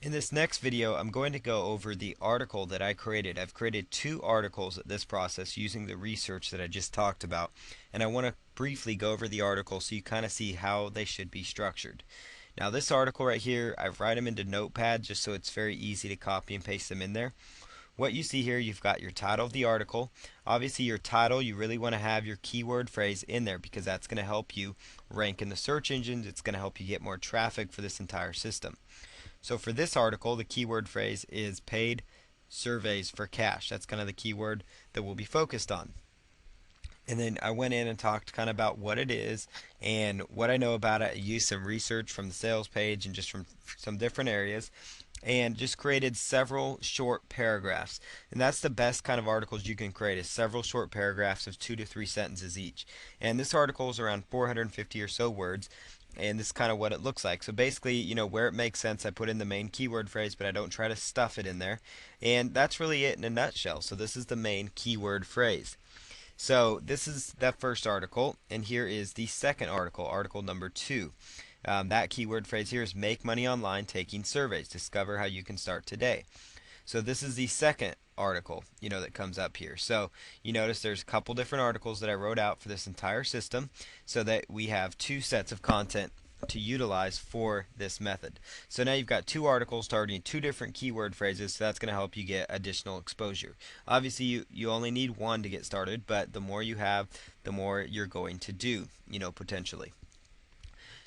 In this next video, I'm going to go over the article that I created. I've created two articles at this process using the research that I just talked about. And I want to briefly go over the article so you kind of see how they should be structured. Now this article right here, I've write them into Notepad just so it's very easy to copy and paste them in there. What you see here, you've got your title of the article. Obviously your title, you really want to have your keyword phrase in there because that's going to help you rank in the search engines. It's going to help you get more traffic for this entire system. So for this article, the keyword phrase is paid surveys for cash. That's kind of the keyword that we'll be focused on. And then I went in and talked kind of about what it is and what I know about it. I used some research from the sales page and just from some different areas, and just created several short paragraphs. And that's the best kind of articles you can create, is several short paragraphs of 2 to 3 sentences each. And this article is around 450 or so words, and this is kind of what it looks like. So basically, where it makes sense, I put in the main keyword phrase, but I don't try to stuff it in there. And that's really it in a nutshell. So this is the main keyword phrase. So this is that first article, and here is the second article, article number 2. That keyword phrase here is make money online taking surveys. Discover how you can start today. So this is the second article, that comes up here. So you notice there's a couple different articles that I wrote out for this entire system so that we have two sets of content to utilize for this method. So now you've got two articles targeting two different keyword phrases, so that's going to help you get additional exposure. Obviously you only need one to get started, but the more you have, the more you're going to do, potentially.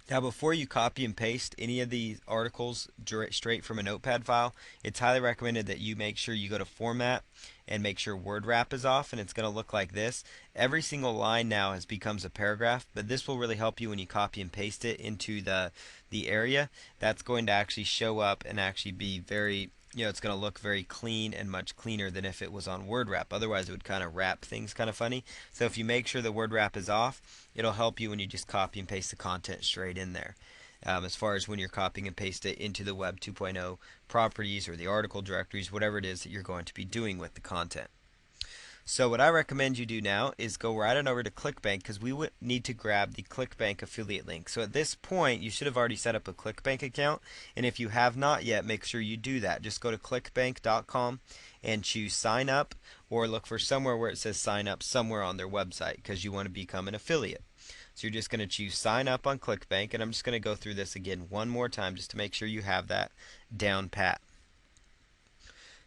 Now before you copy and paste any of these articles straight from a notepad file, it's highly recommended that you make sure you go to format and make sure word wrap is off, and it's going to look like this. Every single line now becomes a paragraph, but this will really help you when you copy and paste it into the area. That's going to actually show up and actually be very, it's going to look very clean and much cleaner than if it was on word wrap. Otherwise it would kind of wrap things kind of funny. So if you make sure the word wrap is off, it'll help you when you just copy and paste the content straight in there. As far as when you're copying and paste it into the Web 2.0 properties or the article directories, whatever it is that you're going to be doing with the content. So what I recommend you do now is go right on over to ClickBank, because we would need to grab the ClickBank affiliate link. So at this point you should have already set up a ClickBank account, and if you have not yet, make sure you do that. Just go to clickbank.com and choose sign up, or look for somewhere where it says sign up somewhere on their website, because you want to become an affiliate. So you're just going to choose sign up on ClickBank, and I'm just going to go through this again one more time just to make sure you have that down pat.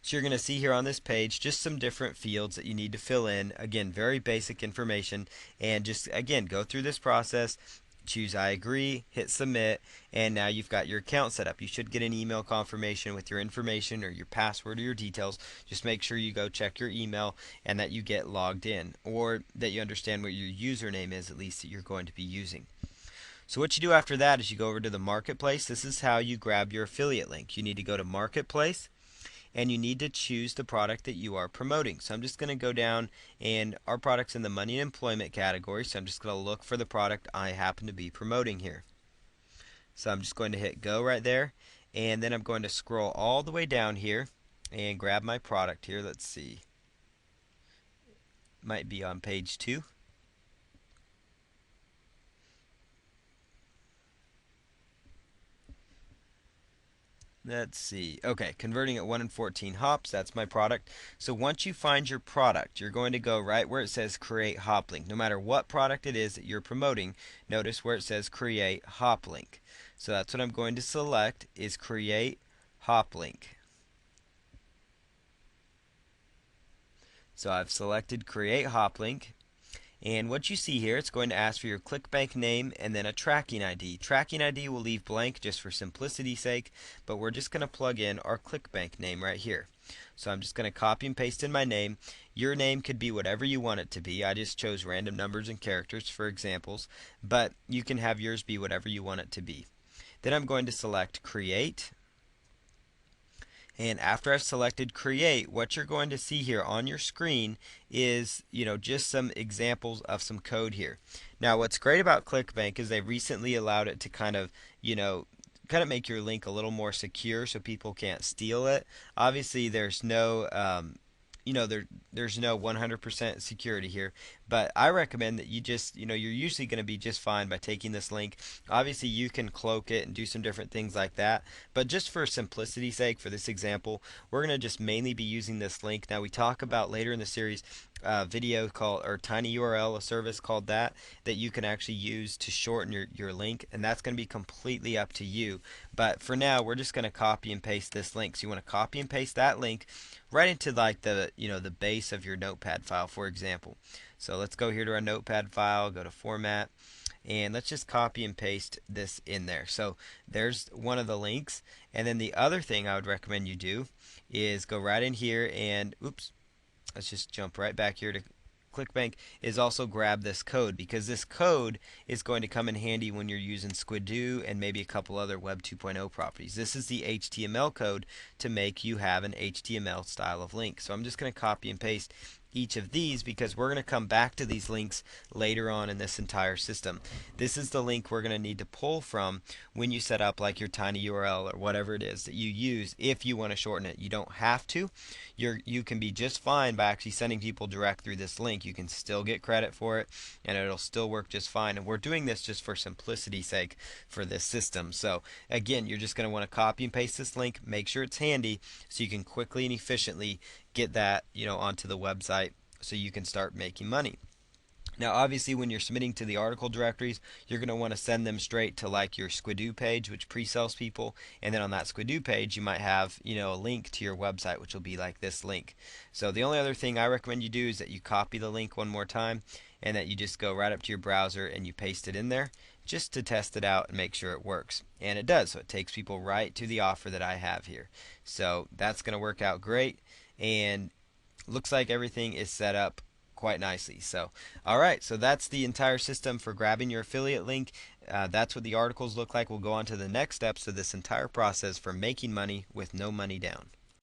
So you're going to see here on this page just some different fields that you need to fill in. Again, very basic information, and just again go through this process. Choose I agree, hit submit, and now you've got your account set up. You should get an email confirmation with your information or your password or your details. Just make sure you go check your email and that you get logged in, or that you understand what your username is at least that you're going to be using. So what you do after that is you go over to the marketplace. This is how you grab your affiliate link. You need to go to marketplace, and you need to choose the product that you are promoting. So I'm just going to go down, and our product's in the money and employment category, so I'm just going to look for the product I happen to be promoting here. So I'm just going to hit go right there, and then I'm going to scroll all the way down here and grab my product here. Let's see, might be on page 2. Let's see. Okay, converting at 1 in 14 hops. That's my product. So once you find your product, you're going to go right where it says create hoplink. No matter what product it is that you're promoting, notice where it says create hoplink. So that's what I'm going to select, is create hoplink. So I've selected create hoplink. And what you see here, it's going to ask for your ClickBank name and then a tracking ID. Tracking ID will leave blank just for simplicity's sake, but we're just going to plug in our ClickBank name right here. So I'm just going to copy and paste in my name. Your name could be whatever you want it to be. I just chose random numbers and characters for examples, but you can have yours be whatever you want it to be. Then I'm going to select create. And after I've selected create, what you're going to see here on your screen is, just some examples of some code here. Now what's great about ClickBank is they recently allowed it to kind of make your link a little more secure so people can't steal it. Obviously there's no there's no 100% security here, But I recommend that you just, you're usually going to be just fine by taking this link. Obviously, you can cloak it and do some different things like that. But just for simplicity's sake, for this example, we're going to just mainly be using this link. Now, we talk about later in the series video called, or tinyurl, a service called that you can actually use to shorten your link, and that's going to be completely up to you. But for now, we're just going to copy and paste this link. So you want to copy and paste that link right into like the base of your notepad file, for example. So let's go here to our notepad file, go to format, and let's just copy and paste this in there. So there's one of the links. And then the other thing I would recommend you do is go right in here and, oops, let's just jump right back here to ClickBank, is also grab this code, because this code is going to come in handy when you're using Squidoo and maybe a couple other Web 2.0 properties. This is the HTML code to make you have an HTML style of link. So I'm just going to copy and paste each of these because we're going to come back to these links later on in this entire system. This is the link we're going to need to pull from when you set up like your tinyurl or whatever it is that you use if you want to shorten it. You don't have to. You can be just fine by actually sending people direct through this link. You can still get credit for it and it'll still work just fine. And we're doing this just for simplicity's sake for this system. So again, you're just going to want to copy and paste this link, make sure it's handy so you can quickly and efficiently get that onto the website so you can start making money. Now obviously when you're submitting to the article directories, you're going to want to send them straight to like your Squidoo page, which pre-sells people, and then on that Squidoo page you might have a link to your website, which will be like this link. So the only other thing I recommend you do is that you copy the link one more time and that you just go right up to your browser and you paste it in there just to test it out and make sure it works. And it does. So it takes people right to the offer that I have here. So that's going to work out great, and looks like everything is set up quite nicely. So alright, so that's the entire system for grabbing your affiliate link. That's what the articles look like. We'll go on to the next steps of this entire process for making money with no money down.